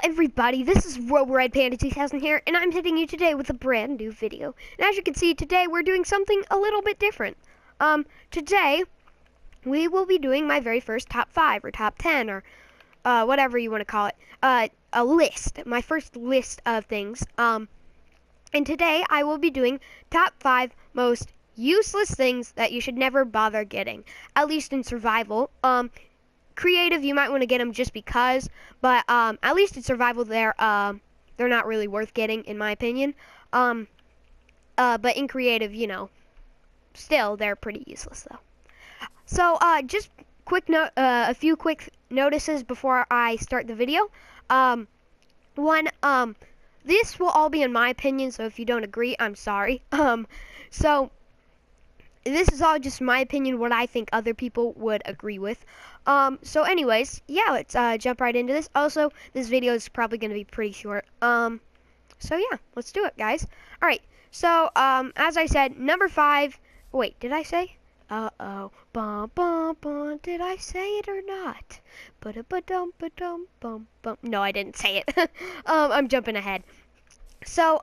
everybody, this is Red Panda 2000 here, and I'm hitting you today with a brand new video. And as you can see, today we're doing something a little bit different. Today we will be doing my very first top 5 or top 10 or whatever you want to call it. A list, my first list of things. And today I will be doing top 5 most useless things that you should never bother getting, at least in survival. Creative, you might want to get them just because, but at least in survival they're not really worth getting, in my opinion. But in creative, you know, still they're pretty useless though. So just a few quick notices before I start the video. One, this will all be in my opinion, so if you don't agree, I'm sorry. So this is all just my opinion, what I think other people would agree with. So anyways, yeah, let's jump right into this. Also, this video is probably going to be pretty short. So yeah, let's do it, guys. Alright, so, as I said, number 5, wait, did I say? Uh-oh, bum, bum, bum, did I say it or not? Ba-da-ba-dum, ba-dum, bum, bum. No, I didn't say it. I'm jumping ahead. So,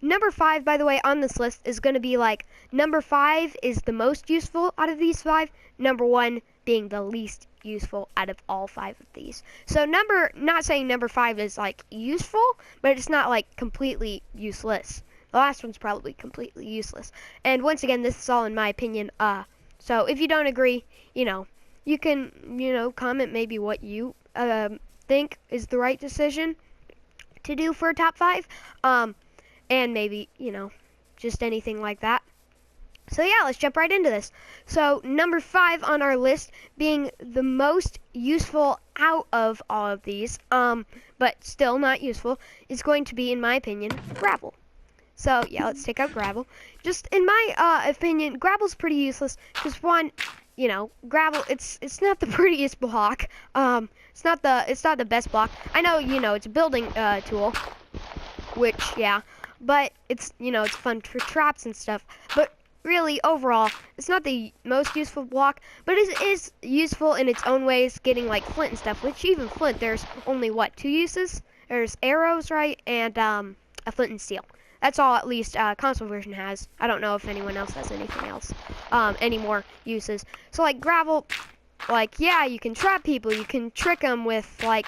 number 5, by the way, on this list is going to be like, number 5 is the most useful out of these 5, number 1 being the least useful out of all 5 of these. So not saying number 5 is like useful, but it's not like completely useless. The last one's probably completely useless. And once again, this is all in my opinion. So if you don't agree, you know, you can, comment maybe what you think is the right decision to do for a top 5, and maybe, just anything like that. So yeah, let's jump right into this. So number 5 on our list, being the most useful out of all of these, but still not useful, is going to be, in my opinion, gravel. So yeah, let's take out gravel. Just in my opinion, gravel's pretty useless because, one, gravel, it's not the prettiest block. It's not the best block. I know, it's a building tool, which, yeah, but it's fun for traps and stuff. But really, overall, it's not the most useful block, but it is useful in its own ways, getting like flint and stuff, which even flint, there's only, 2 uses? There's arrows, right, and a flint and steel. That's all, at least, console version has. I don't know if anyone else has anything else, any more uses. So, like, gravel, like, yeah, you can trap people, you can trick them with, like,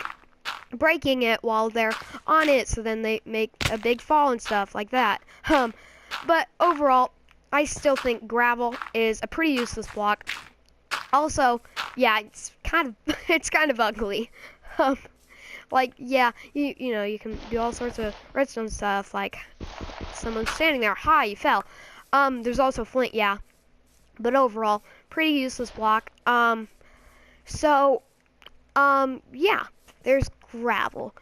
breaking it while they're on it, so then they make a big fall and stuff like that. But overall, I still think gravel is a pretty useless block. Also, yeah, it's kind of ugly. Like, yeah, you can do all sorts of redstone stuff, like someone's standing there, hi, you fell. There's also flint, yeah, but overall, pretty useless block. Yeah, there's gravel.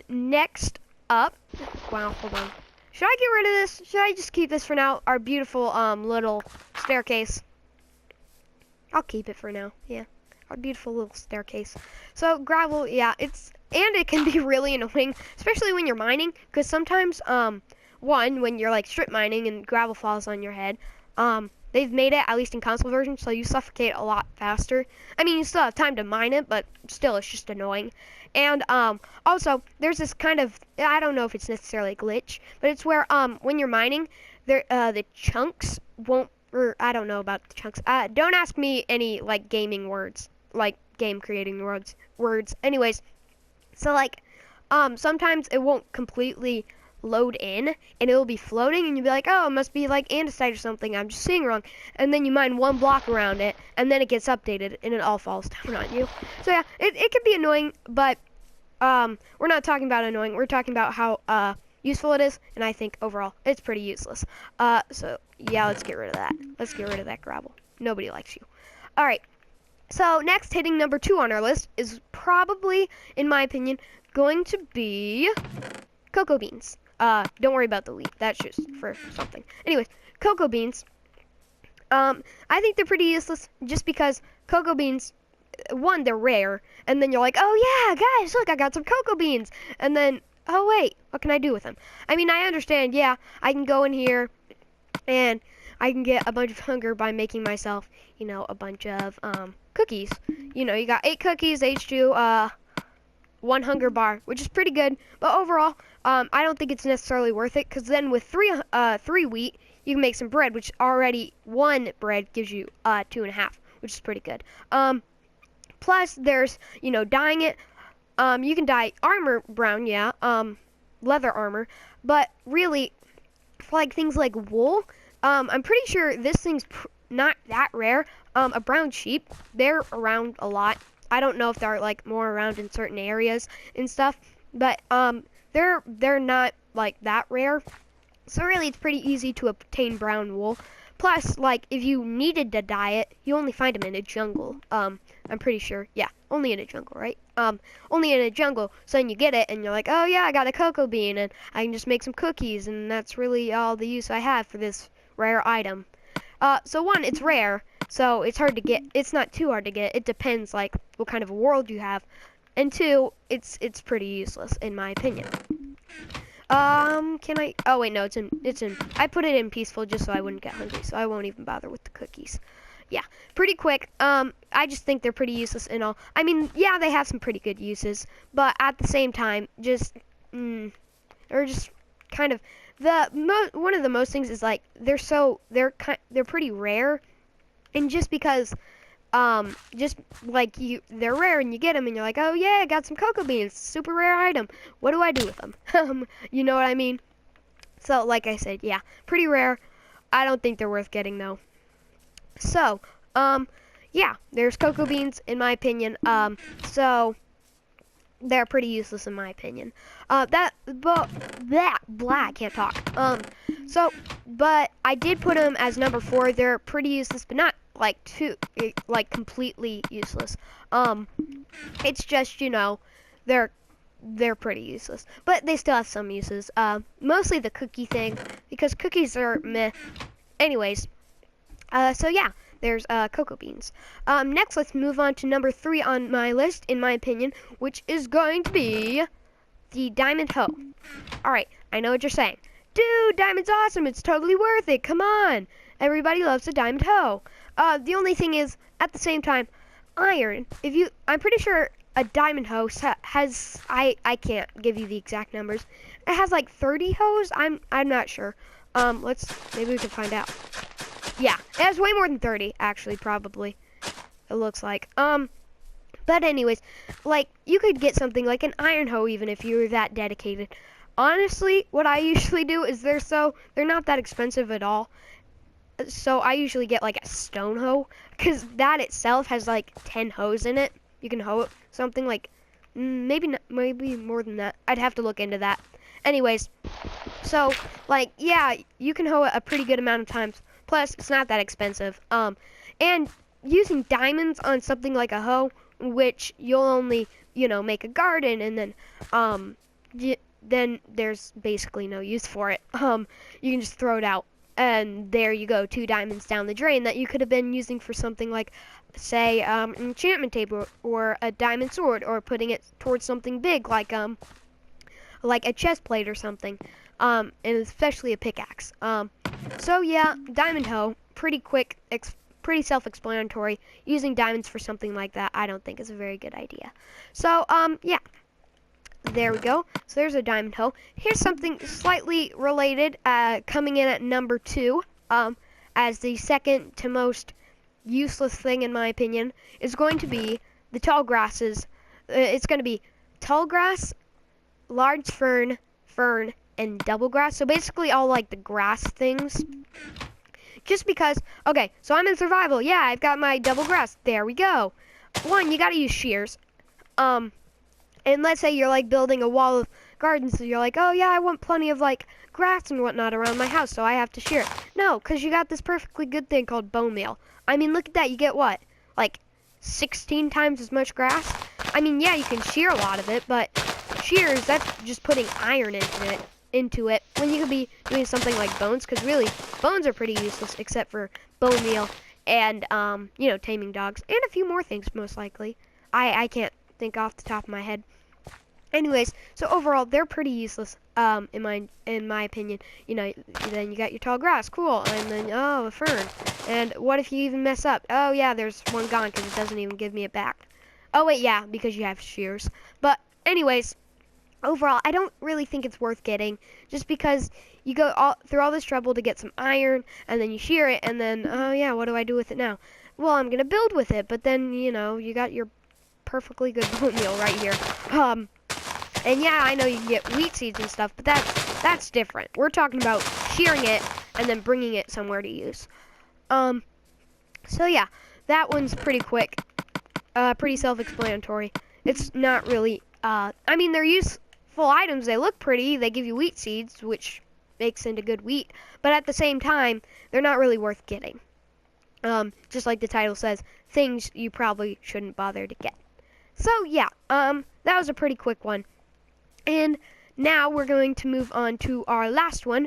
Next up, wow, hold on. Should I get rid of this? Should I just keep this for now? Our beautiful, little staircase. I'll keep it for now, yeah. Our beautiful little staircase. So, gravel, yeah, it can be really annoying, especially when you're mining, because sometimes, one, when you're, like, strip mining and gravel falls on your head, they've made it, at least in console version, so you suffocate a lot faster. I mean, you still have time to mine it, but still, it's just annoying. And, also, there's this kind of, I don't know if it's necessarily a glitch, but it's where, when you're mining, the chunks won't, or I don't know about the chunks. Don't ask me any, like, gaming words, like, game creating words. Anyways, so, like, sometimes it won't completely load in, and it will be floating, and you'll be like, oh, it must be, like, andesite or something, I'm just seeing wrong. And then you mine one block around it, and then it gets updated, and it all falls down on you. So, yeah, it can be annoying, but, we're not talking about annoying, we're talking about how, useful it is, and I think overall it's pretty useless. So yeah, let's get rid of that. Let's get rid of that gravel. Nobody likes you. Alright, so next, hitting number 2 on our list is probably, in my opinion, going to be cocoa beans. Don't worry about the wheat, that's just for something. Anyways, cocoa beans, I think they're pretty useless just because cocoa beans, one, they're rare, and then you're like, oh yeah, guys, look, I got some cocoa beans, and then, oh wait, what can I do with them? I mean, I understand, yeah, I can go in here and I can get a bunch of hunger by making myself, a bunch of cookies. You got 8 cookies, H2, 1 hunger bar, which is pretty good. But overall, I don't think it's necessarily worth it, because then with three wheat, you can make some bread, which already 1 bread gives you 2.5, which is pretty good. Plus, there's, dyeing it. You can dye armor brown, yeah, leather armor, but really, for like things like wool, I'm pretty sure this thing's not that rare. A brown sheep, they're around a lot. I don't know if they're like more around in certain areas and stuff, but they're not like that rare. So really, it's pretty easy to obtain brown wool. Plus, like, if you needed to dye it, you only find them in a jungle. I'm pretty sure. Yeah, only in a jungle, right? Only in a jungle. So then you get it, and you're like, oh yeah, I got a cocoa bean, and I can just make some cookies, and that's really all the use I have for this rare item. So 1, it's rare, so it's hard to get. It's not too hard to get. It depends, like, what kind of a world you have. And 2, it's pretty useless, in my opinion. Can I? Oh wait, no, it's in. I put it in peaceful just so I wouldn't get hungry, so I won't even bother with the cookies. Yeah, pretty quick. I just think they're pretty useless and all. I mean, yeah, they have some pretty good uses, but at the same time, or just kind of one of the most things is like they're pretty rare, and just because. Just like they're rare and you get them and you're like, oh yeah, I got some cocoa beans, super rare item. What do I do with them? You know what I mean? So, like I said, yeah, pretty rare. I don't think they're worth getting though. So, yeah, there's cocoa beans in my opinion. So they're pretty useless in my opinion. I can't talk. But I did put them as number 4. They're pretty useless, but not like completely useless. It's just, they're pretty useless, but they still have some uses. Mostly the cookie thing, because cookies are meh. Anyways, so yeah, there's cocoa beans. Next, let's move on to number 3 on my list, in my opinion, which is going to be the diamond hoe. Alright, I know what you're saying. Dude, diamond's awesome, it's totally worth it, come on! Everybody loves a diamond hoe. The only thing is, at the same time, iron. I'm pretty sure a diamond hoe has, I can't give you the exact numbers. It has like 30 hoes. I'm not sure. Maybe we can find out. Yeah, it has way more than 30, actually, probably. It looks like. But anyways, like, you could get something like an iron hoe even if you were that dedicated. Honestly, what I usually do is they're not that expensive at all. So I usually get like a stone hoe, because that itself has like 10 hoes in it. You can hoe something like maybe more than that. I'd have to look into that. Anyways, so like yeah, you can hoe it a pretty good amount of times. Plus, it's not that expensive. And using diamonds on something like a hoe, which you'll only make a garden, and then there's basically no use for it. You can just throw it out. And there you go, 2 diamonds down the drain that you could have been using for something like, say, an enchantment table or a diamond sword, or putting it towards something big like a chest plate or something, and especially a pickaxe. So yeah, diamond hoe, pretty quick, pretty self-explanatory. Using diamonds for something like that, I don't think is a very good idea. So yeah. There we go. So there's a diamond hoe. Here's something slightly related, coming in at number 2, as the second to most useless thing in my opinion, is going to be the tall grasses. It's going to be tall grass, large fern, and double grass. So basically all like the grass things. Just because, okay, so I'm in survival. Yeah, I've got my double grass. There we go. 1, you gotta use shears. And let's say you're like building a wall of gardens, so you're like, oh yeah, I want plenty of like grass and whatnot around my house, so I have to shear it. No, because you got this perfectly good thing called bone meal. I mean, look at that, you get what? Like 16 times as much grass? I mean, yeah, you can shear a lot of it, but shears, that's just putting iron into it when you could be doing something like bones, because really, bones are pretty useless except for bone meal and, taming dogs, and a few more things, most likely. I can't think off the top of my head. Anyways, so overall, they're pretty useless, in my opinion. Then you got your tall grass, cool, and then, oh, a fern. And what if you even mess up? Oh, yeah, there's one gone because it doesn't even give me it back. Oh, wait, yeah, because you have shears. But anyways, overall, I don't really think it's worth getting, just because you go through all this trouble to get some iron, and then you shear it, and then, oh yeah, what do I do with it now? Well, I'm gonna build with it, but then, you know, you got your perfectly good bone meal right here. And yeah, I know you can get wheat seeds and stuff, but that's different. We're talking about shearing it and then bringing it somewhere to use. So yeah, that one's pretty quick, pretty self-explanatory. It's not really, I mean, they're useful items. They look pretty. They give you wheat seeds, which makes into good wheat. But at the same time, they're not really worth getting. Just like the title says, things you probably shouldn't bother to get. So yeah, that was a pretty quick one. And now we're going to move on to our last one,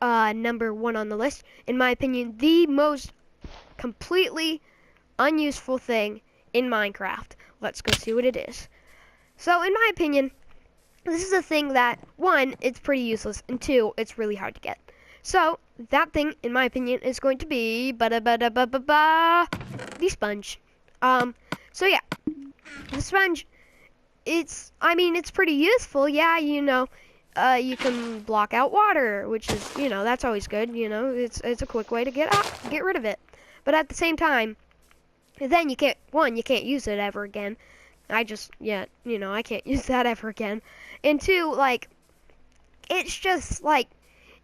number 1 on the list. In my opinion, the most completely unuseful thing in Minecraft. Let's go see what it is. So in my opinion, this is a thing that, 1, it's pretty useless, and 2, it's really hard to get. So that thing, in my opinion, is going to be the sponge. So yeah, the sponge, I mean, it's pretty useful. Yeah, you know, you can block out water, which is, you know, that's always good. You know, it's a quick way to get rid of it. But at the same time, then you can't use it ever again. I can't use that ever again. And 2, like, it's just like,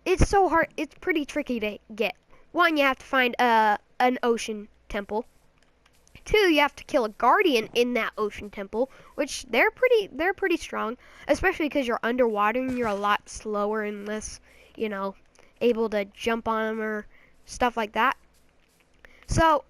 it's so hard. It's pretty tricky to get. 1, you have to find an ocean temple. 2, you have to kill a guardian in that ocean temple, which they're pretty strong, especially because you're underwater and you're a lot slower and less, you know, able to jump on them or stuff like that. So,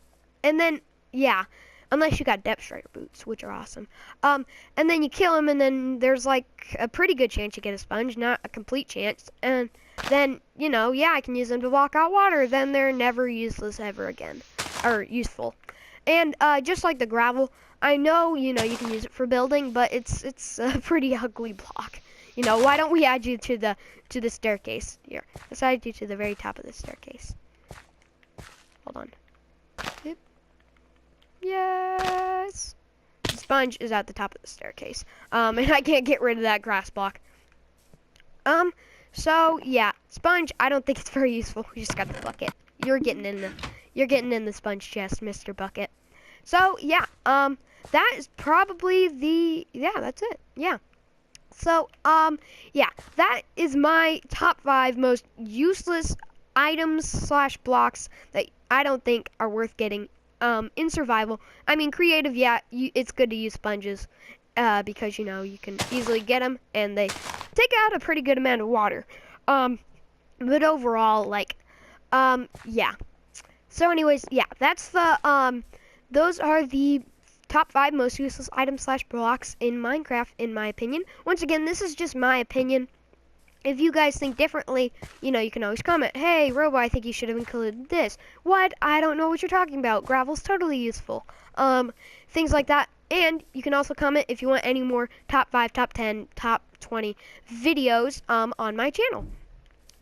and then, yeah, unless you got depth strider boots, which are awesome. And then you kill them, and then there's like a pretty good chance you get a sponge, not a complete chance. And then, you know, yeah, I can use them to block out water. Then they're never useless ever again, or useful. And just like the gravel, I know, you know, you can use it for building, but it's a pretty ugly block. You know, why don't we add you to the staircase here? Let's add you to the very top of the staircase. Hold on. Yep. Yes. The sponge is at the top of the staircase. And I can't get rid of that grass block. So yeah, sponge, I don't think it's very useful. We just got the bucket. You're getting in the sponge chest, Mr. Bucket. So yeah, that is probably that's it. Yeah. So yeah, that is my top 5 most useless items / blocks that I don't think are worth getting in survival. I mean, creative, yeah, it's good to use sponges because, you know, you can easily get them and they take out a pretty good amount of water. But overall, like, yeah. So anyways, yeah, that's the those are the top 5 most useless items / blocks in Minecraft, in my opinion. Once again, this is just my opinion. If you guys think differently, you know, you can always comment, hey, Robo, I think you should have included this. What? I don't know what you're talking about. Gravel's totally useful. Things like that. And you can also comment if you want any more top 5, top 10, top 20 videos on my channel.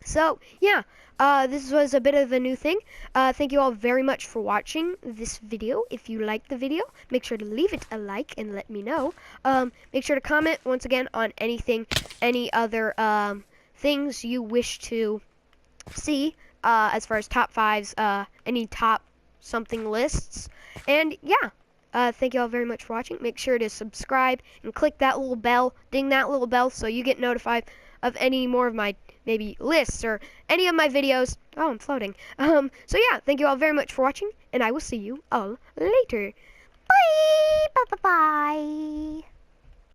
So, yeah, this was a bit of a new thing. Thank you all very much for watching this video. If you liked the video, make sure to leave it a like and let me know. Make sure to comment, once again, on anything, any other things you wish to see as far as top 5s, any top something lists. And, yeah, thank you all very much for watching. Make sure to subscribe and click that little bell, ding that little bell, so you get notified of any more of my maybe lists or any of my videos. Oh, I'm floating. So yeah, thank you all very much for watching, and I will see you all later. Bye! Bye-bye-bye!